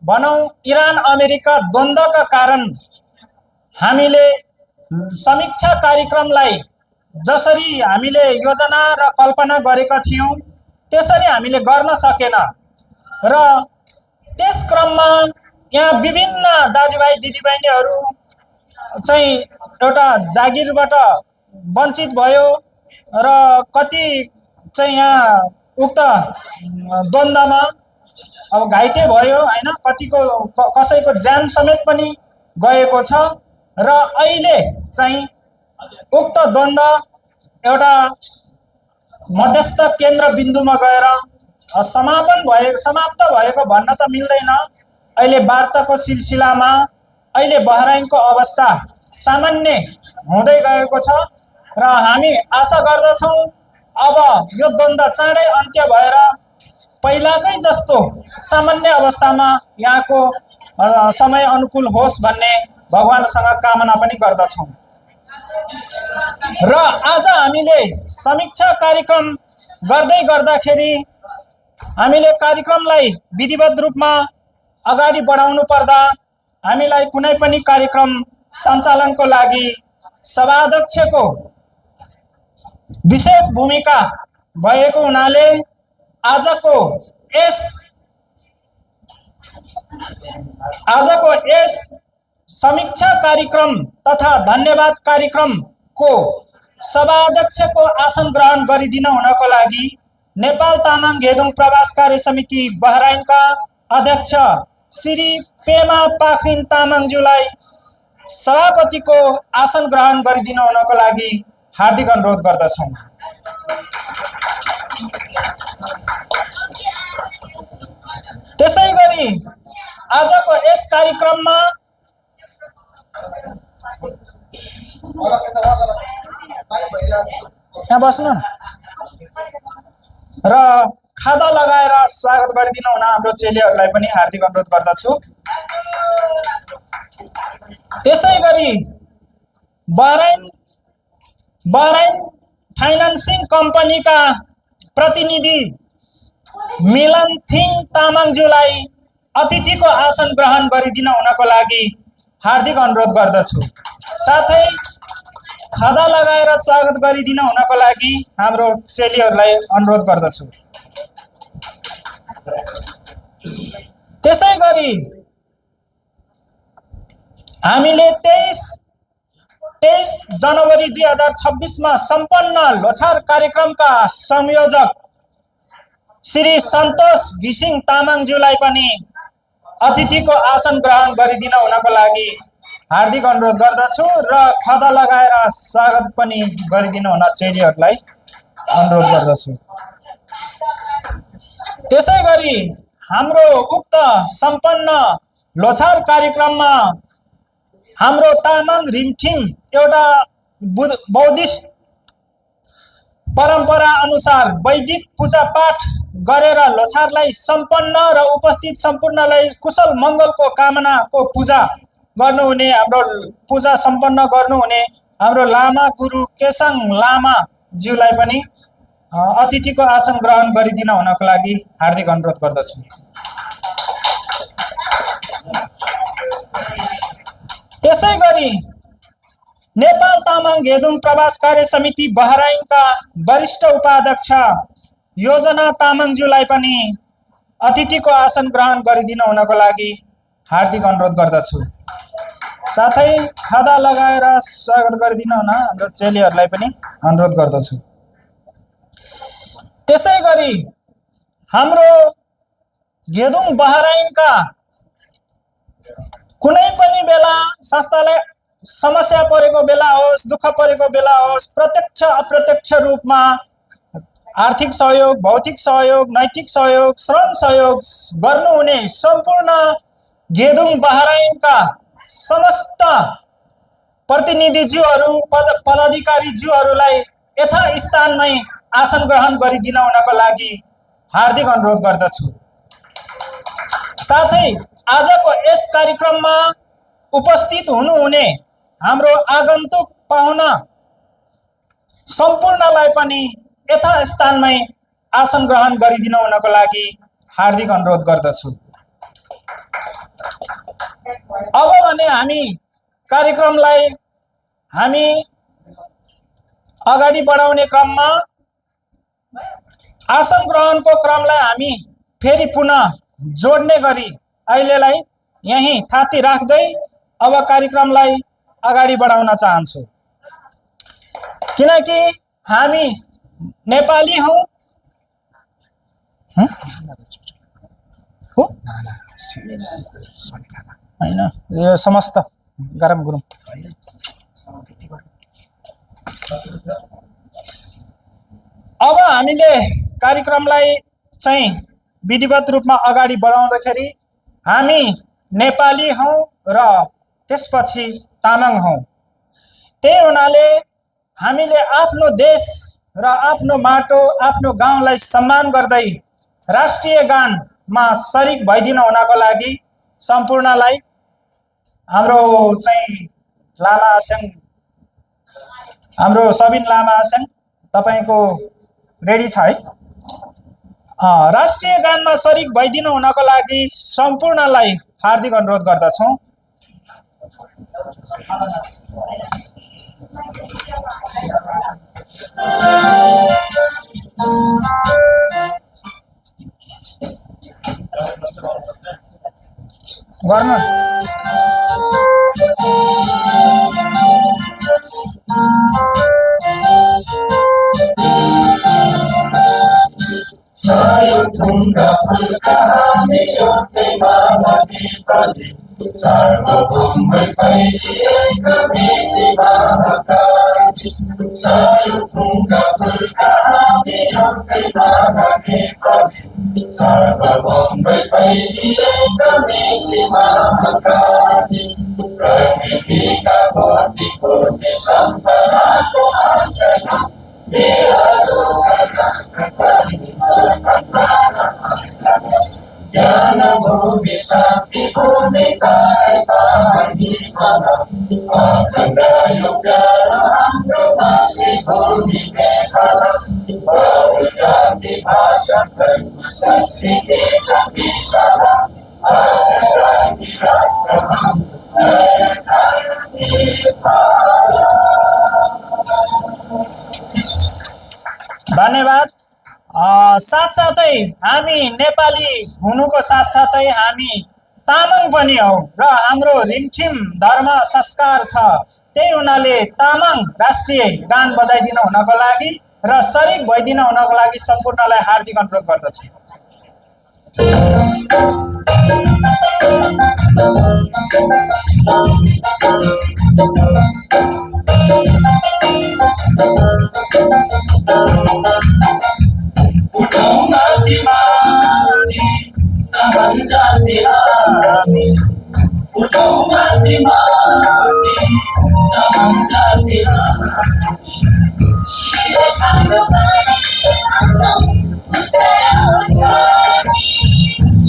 भनौं Iran America द्वन्द्वका कारण हामीले समीक्षा कार्यक्रमलाई जसरी हामीले योजना र कल्पना गरेका थियौं त्यसरी हामीले गर्न सकेन र त्यस क्रममा यहाँ विभिन्न दाजुभाइ दिदीबहिनीहरू चाहिँ एउटा जागिरबाट वञ्चित भयो र कति चाहिँ यहाँ उक्त द्वन्द्वमा अब घाइते भयो हैन, कतिको कसैको ज्यान समेत पनि गएको छ र अहिले चाहिँ उक्त द्वन्द्व एउटा मध्यस्थ केन्द्र बिन्दुमा गएर समाप्त भएको भन्न त मिल्दैन। अहिले वार्ताको सिलसिलामा अहिले बहराइनको अवस्था सामान्य हुँदै गएको छ र हामी आशा गर्दछौं अब यो द्वन्द्व चाँडै अन्त्य भएर पहिलाकै जस्तो सामान्य अवस्थामा यहाँको समय अनुकूल होस् भन्ने भगवानसँग कामना पनि गर्दछौं। र आज हामीले समीक्षा कार्यक्रम गर्दै गर्दाखेरि हामीले कार्यक्रमलाई विधिवत रूपमा अगाडि बढाउनु पर्दा हामीलाई कुनै पनि कार्यक्रम सञ्चालनको लागि सभाध्यक्षको विशेष भूमिका भएको हुनाले आजको यस समीक्षा कार्यक्रम तथा धन्यवाद कार्यक्रमको सभाध्यक्षको आसन ग्रहण गरिदिन हुनको लागि नेपाल तामाङ घेदुङ प्रवास कार्य समिति बहराइनका अध्यक्ष श्री पेमा पाखरिन तामाङज्यूलाई सभापतिको आसन ग्रहण गरिदिन हुनको लागि हार्दिक अनुरोध गर्दछौं। त्यसैगरी आजको यस कार्यक्रममा यहाँ बस्नु र खादा लगाएर स्वागत गरिदिनु हुन हाम्रो चेलीहरूलाई पनि हार्दिक अनुरोध गर्दछु। त्यसैगरी बहराइन फाइनान्सिङ कम्पनीका प्रतिनिधि मिलन थिङ तामाङज्यूलाई अतिथिको आसन ग्रहण गरिदिन हुनको लागि हार्दिक अनुरोध गर्दछु। साथै खादा लगाएर स्वागत गरिदिन हुनको लागि हाम्रो चेलीहरूलाई अनुरोध गर्दछु। त्यसैगरी हामीले 23 जनवरी 2026 मा सम्पन्न लोछार कार्यक्रमका संयोजक श्री सन्तोष घिसिङ तामाङज्यूलाई पनि अतिथिको आसन ग्रहण गरिदिन हुनको लागि हार्दिक अनुरोध गर्दछु र खादा लगाएर स्वागत पनि गरिदिन हुन चेलीहरूलाई अनुरोध गर्दछु। त्यसैगरी हाम्रो उक्त सम्पन्न लोछार कार्यक्रममा हाम्रो तामाङ रिमठिम एउटा बौद्धिस्ट परम्परा अनुसार वैदिक पूजा पाठ गरेर लोछारलाई सम्पन्न र उपस्थित सम्पूर्णलाई कुशल मङ्गलको कामनाको पूजा गर्नुहुने हाम्रो पूजा सम्पन्न गर्नुहुने हाम्रो लामा गुरु केसाङ लामा ज्यूलाई पनि अतिथिको आसन ग्रहण गरिदिन हुनको लागि हार्दिक अनुरोध गर्दछु। त्यसैगरी नेपाल तामाङ घेदुङ प्रवास कार्य समिति बहराइनका वरिष्ठ उपाध्यक्ष योजना तामाङज्यूलाई पनि अतिथिको आसन ग्रहण गरिदिन हुनको लागि हार्दिक अनुरोध गर्दछु। साथै खादा लगाएर स्वागत गरिदिन हुन हाम्रो चेलीहरूलाई पनि अनुरोध गर्दछु। त्यसैगरी हाम्रो घेदुङ बहराइनका कुनै पनि बेला संस्थालाई समस्या परेको बेला होस्, दुःख परेको बेला होस्, प्रत्यक्ष अप्रत्यक्ष रूपमा आर्थिक सहयोग, भौतिक सहयोग, नैतिक सहयोग, श्रम सहयोग गर्नुहुने सम्पूर्ण घेदुङ बहराइनका समस्त प्रतिनिधिज्यूहरू पदाधिकारीज्यूहरूलाई यथास्थानमै आसन ग्रहण गरिदिन हुनको लागि हार्दिक अनुरोध गर्दछु। साथै आजको यस कार्यक्रममा उपस्थित हुनुहुने हाम्रो आगन्तुक पाहुना सम्पूर्णलाई पनि यथास्थानमै आसन ग्रहण गरिदिन हुनको लागि हार्दिक अनुरोध गर्दछु। भने हामी कार्यक्रमलाई हामी अगाडि बढाउने क्रममा आसन ग्रहणको क्रमलाई हामी फेरि पुनः जोड्ने गरी अहिलेलाई यही थाती राख्दै अब कार्यक्रमलाई अगाडि बढाउन चाहन्छु। किनकि हामी नेपाली हौं हैन, यो समस्त गरम गुरुङ। अब हामीले कार्यक्रमलाई चाहिँ विधिवत रूपमा अगाडि बढाउँदाखेरि हामी नेपाली हौं र त्यसपछि तामाङ हौं। त्यही हुनाले हामीले आफ्नो देश र आफ्नो माटो, आफ्नो गाउँलाई सम्मान गर्दै राष्ट्रिय गानमा शरीक भइदिन हुनको लागि सम्पूर्णलाई हाम्रो चाहिँ लामा आस्याङ, हाम्रो सबिन लामा आस्याङ तपाईको रेडी छ है? राष्ट्रिय गानमा शरीक भइदिनु हुनको लागि सम्पूर्णलाई हार्दिक अनुरोध गर्दछौं। गर्नु सायुधुंगा फुल्का हामी एउटै मानवी प्रति सार्वभौम फैलिएका बीची महाकाली। सायुधुंगा फुल्का हामी एउटै मानवी प्रति सार्वभौम फैलिएका बीची महाकाली। प्रकृतिका कोटि कोटि सम्पदाको आचरण ज्ञान भूमि शान्ति भूमि पानी अखण्ड यो प्यारो हाम्रो मातृभूमि मेघाला। बहु जाति भाषा धर्म संस्कृति छ विशाला। आदि राष्ट्रमा जय जय नेपाल। धन्यवाद। साथसाथै हामी नेपाली हुनुको साथसाथै हामी तामाङ पनि हौ र हाम्रो रिमठिम धर्म संस्कार छ। त्यही हुनाले तामाङ राष्ट्रिय गान बजाइदिन हुनको लागि र शरीक भइदिन हुनको लागि सम्पूर्णलाई हार्दिक अनुरोध गर्दछु। उठाऊ माथि माथि तामाङ जाति हामी। उठाऊ माथि माथि तामाङ जाति हामी। शिर खानु परे आउँछौँ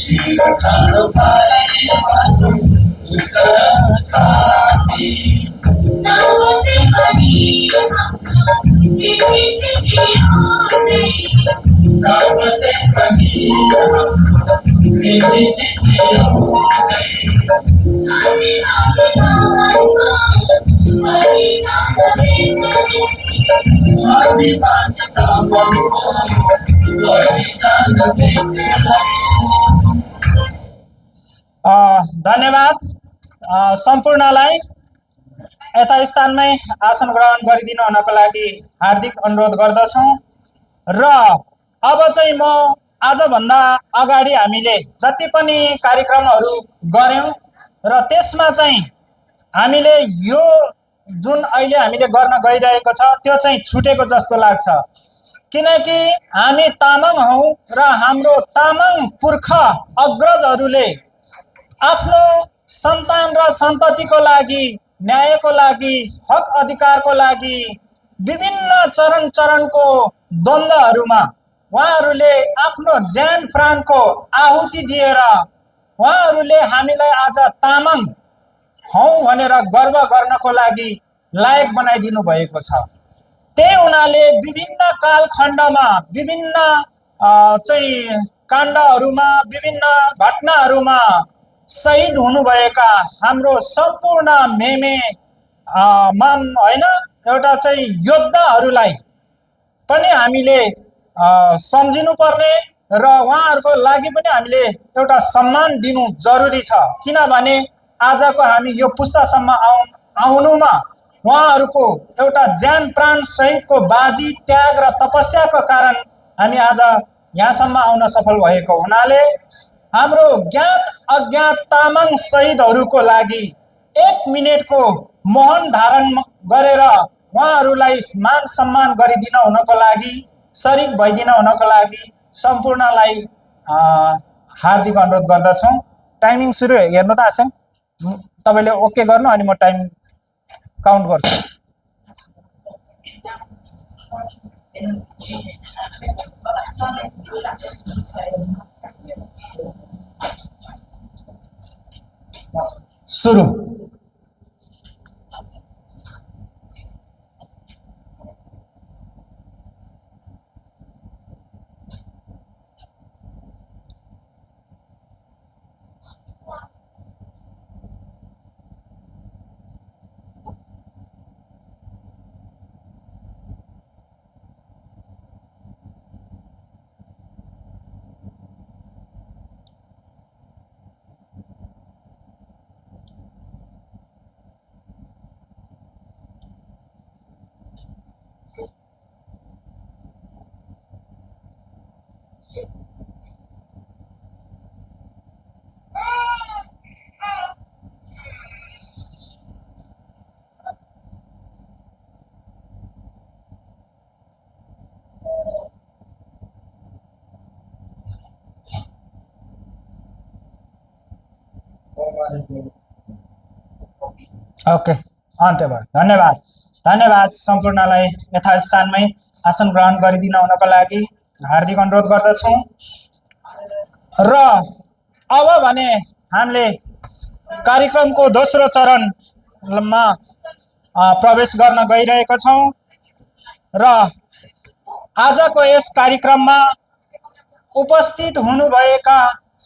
शिर खानु परे आउँछौँ उच्च साथी। जाबसे पनि जाबसे पनि धन्यवाद। सम्पूर्णलाई यथा स्थानमै आसन ग्रहण गरिदिनु हुनको लागि हार्दिक अनुरोध गर्दछौं। र अब चाहिँ म आजभन्दा अगाडि हामीले जति पनि कार्यक्रमहरू गर्यौं र त्यसमा चाहिँ हामीले यो जुन अहिले हामीले गर्न गइरहेको छ त्यो चाहिँ छुटेको जस्तो लाग्छ। किनकि हामी तामाङ हौं र हाम्रो तामाङ पुर्खा अग्रजहरूले आफ्नो सन्तान र सन्ततिको लागि, न्यायको लागि, हक अधिकारको लागि विभिन्न चरण चरणको द्वन्द्वहरूमा उहाँहरूले आफ्नो ज्यान प्राणको आहुति दिएर उहाँहरूले हामीलाई आज तामाङ हौं भनेर गर्व गर्नको लागि लायक बनाइदिनु भएको छ। त्यही हुनाले विभिन्न कालखण्डमा, विभिन्न चाहिँ काण्डहरूमा, विभिन्न घटनाहरूमा शहीद हुनुभएका हाम्रो सम्पूर्ण मेमे मान होइन एउटा चाहिँ योद्धाहरूलाई पनि हामीले सम्झिनु पर्ने र उहाँहरूको लागि पनि हामीले एउटा सम्मान दिनु जरुरी छ। किनभने आजको हामी यो पुस्तासम्म आउनुमा उहाँहरूको एउटा ज्यान प्राण सहितको बाजी त्याग र तपस्याको कारण हामी आज यहाँसम्म आउन सफल भएको हुनाले हाम्रो ज्ञात अज्ञात तामाङ शहीदहरूको लागि 1 मिनेटको मौन धारण गरेर उहाँहरूलाई मान सम्मान गरिदिन हुनको लागि शरीक भइदिन हुनको लागि सम्पूर्णलाई हार्दिक अनुरोध गर्दछौँ। टाइमिङ सुरु हेर्नु त आशा तपाईँले ओके गर्नु अनि म टाइम काउन्ट गर्छु। सुरु। ओके, अन्त्य भयो। धन्यवाद। धन्यवाद सम्पूर्णलाई यथास्थानमै आसन ग्रहण गरिदिन हुनको लागि हार्दिक अनुरोध गर्दछौँ। र अब भने हामीले कार्यक्रमको दोस्रो चरणमा प्रवेश गर्न गइरहेका छौँ र आजको यस कार्यक्रममा उपस्थित हुनुभएका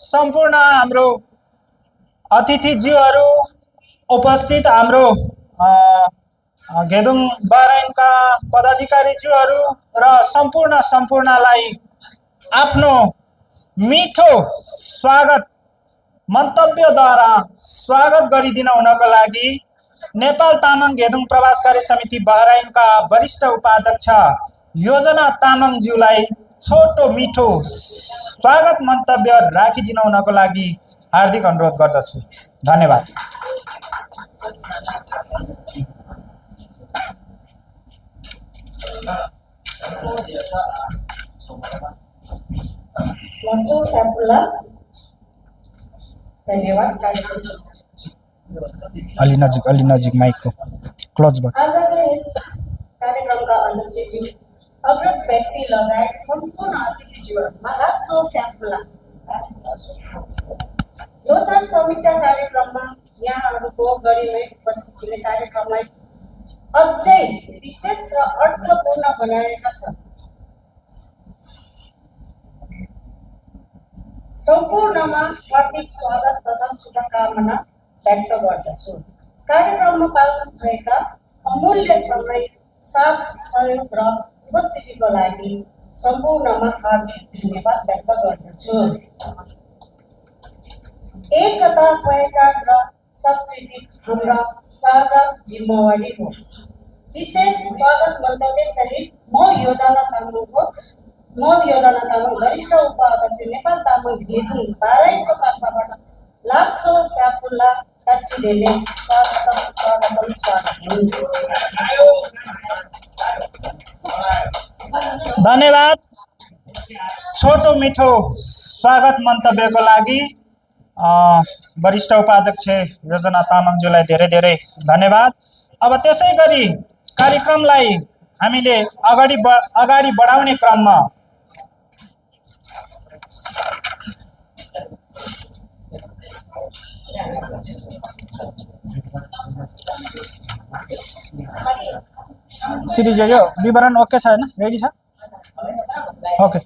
सम्पूर्ण हाम्रो अतिथिज्यूहरू, उपस्थित हाम्रो गेदुङ बाराइनका पदाधिकारीज्यूहरू र सम्पूर्णलाई आफ्नो मिठो स्वागत मन्तव्यद्वारा स्वागत गरिदिन हुनको लागि नेपाल तामाङ गेदुङ प्रवास कार्य समिति बहराइनका वरिष्ठ उपाध्यक्ष योजना तामाङज्यूलाई छोटो मिठो स्वागत मन्तव्य राखिदिन हुनको लागि हार्दिक अनुरोध गर्दछु। धन्यवाद। धन्यवाद। अलि नजिक माइकको क्लोज भयो। आजको यस कार्यक्रमका अध्यक्षज्यू, अग्रज व्यक्ति लगायत सम्पूर्ण अतिथिज्यूहरूमा लासो फ्याफुला लोचार समीक्षा कार्यक्रममा यहाँहरूको गरिने उपस्थितिले कार्यक्रमलाई अझै विशेष र अर्थपूर्ण बनाएका छन्। सम्पूर्णमा हार्दिक स्वागत तथा शुभकामना व्यक्त गर्दछु। कार्यक्रममा पाल्नु भएका अमूल्य समय, साथ सहयोग र उपस्थितिको लागि सम्पूर्णमा हार्दिक धन्यवाद व्यक्त गर्दछु। एकता, पहिचान र सांस्कृतिक हाम्रा साझा जिम्मेवारी हो। विशेष स्वागत मन्तव्य सहित म योजना तामाङ वरिष्ठ उपाध्यक्ष नेपाल तामाङ गेदुङ बाराइनको तर्फबाट लासो फ्याफुल्ला कासीदेले स्वागतम। धन्यवाद। छोटो मिठो स्वागत मन्तव्यको लागि वरिष्ठ उपाध्यक्ष योजना तामाङज्यूलाई धेरै धेरै धन्यवाद। अब त्यसै गरी कार्यक्रमलाई हामीले अगाडि बढाउने क्रममा श्रीज्यू, यो विवरण ओके छ हैन? रेडी छ? ओके।